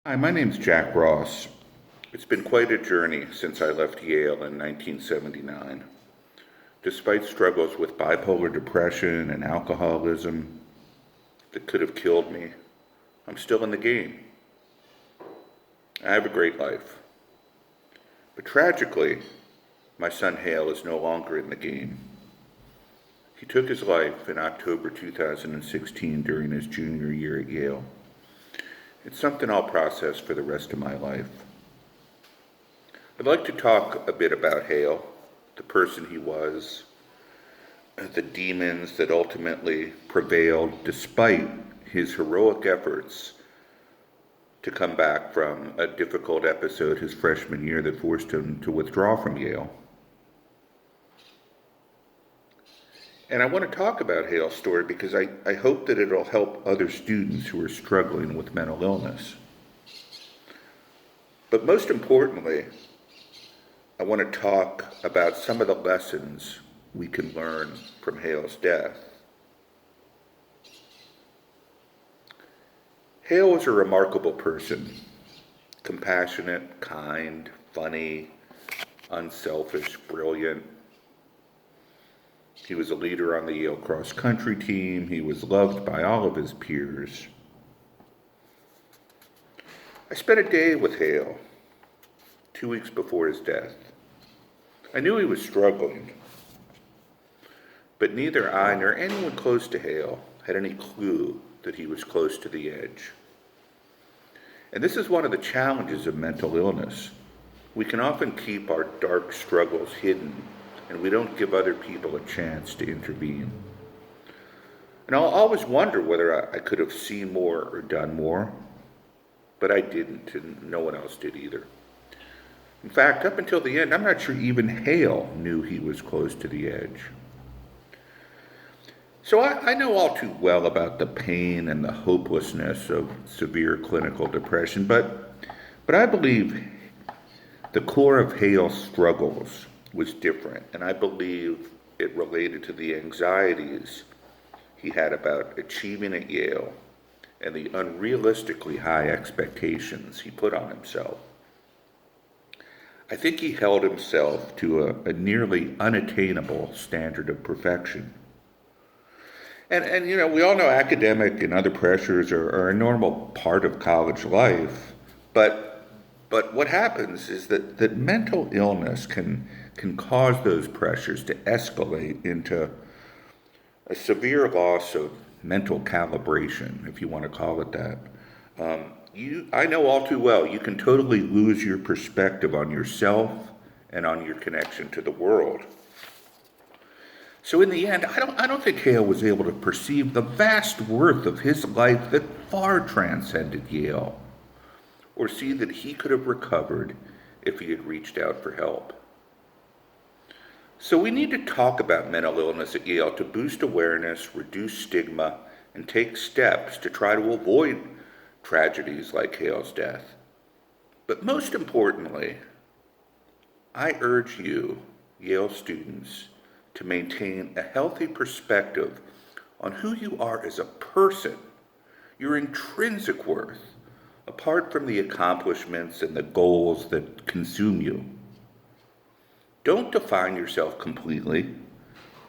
Hi, my name's Jack Ross. It's been quite a journey since I left Yale in 1979. Despite struggles with bipolar depression and alcoholism that could have killed me, I'm still in the game. I have a great life. But tragically, my son Hale is no longer in the game. He took his life in October 2016 during his junior year at Yale. It's something I'll process for the rest of my life. I'd like to talk a bit about Hale, the person he was, the demons that ultimately prevailed despite his heroic efforts to come back from a difficult episode his freshman year that forced him to withdraw from Yale. And I want to talk about Hale's story because I hope that it'll help other students who are struggling with mental illness. But most importantly, I want to talk about some of the lessons we can learn from Hale's death. Hale was a remarkable person, compassionate, kind, funny, unselfish, brilliant. He was a leader on the Yale cross-country team. He was loved by all of his peers. I spent a day with Hale 2 weeks before his death. I knew he was struggling, but neither I nor anyone close to Hale had any clue that he was close to the edge. And this is one of the challenges of mental illness. We can often keep our dark struggles hidden, and we don't give other people a chance to intervene. And I'll always wonder whether I could have seen more or done more, but I didn't, and no one else did either. In fact, up until the end, I'm not sure even Hale knew he was close to the edge. So I know all too well about the pain and the hopelessness of severe clinical depression, but I believe the core of Hale's struggles was different, and I believe it related to the anxieties he had about achieving at Yale and the unrealistically high expectations he put on himself. I think he held himself to a nearly unattainable standard of perfection. And we all know academic and other pressures are a normal part of college life, but what happens is that mental illness can cause those pressures to escalate into a severe loss of mental calibration, if you want to call it that. I know all too well, you can totally lose your perspective on yourself and on your connection to the world. So in the end, I don't think Hale was able to perceive the vast worth of his life that far transcended Yale, or see that he could have recovered if he had reached out for help. So we need to talk about mental illness at Yale to boost awareness, reduce stigma, and take steps to try to avoid tragedies like Hale's death. But most importantly, I urge you, Yale students, to maintain a healthy perspective on who you are as a person, your intrinsic worth, apart from the accomplishments and the goals that consume you. Don't define yourself completely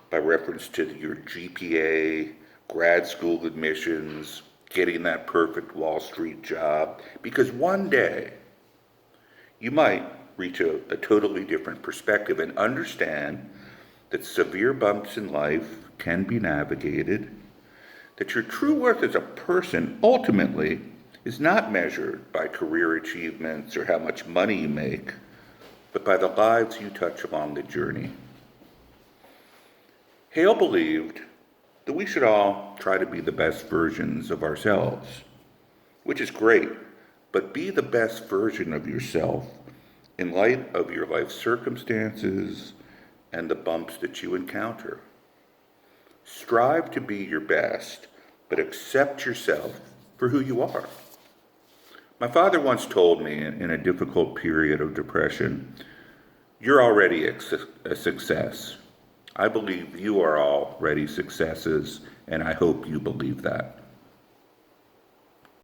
by reference to your GPA, grad school admissions, getting that perfect Wall Street job, because one day you might reach a totally different perspective and understand that severe bumps in life can be navigated, that your true worth as a person ultimately is not measured by career achievements or how much money you make, but by the lives you touch along the journey. Hale believed that we should all try to be the best versions of ourselves, which is great, but be the best version of yourself in light of your life circumstances and the bumps that you encounter. Strive to be your best, but accept yourself for who you are. My father once told me in a difficult period of depression, "You're already a success." I believe you are already successes, and I hope you believe that.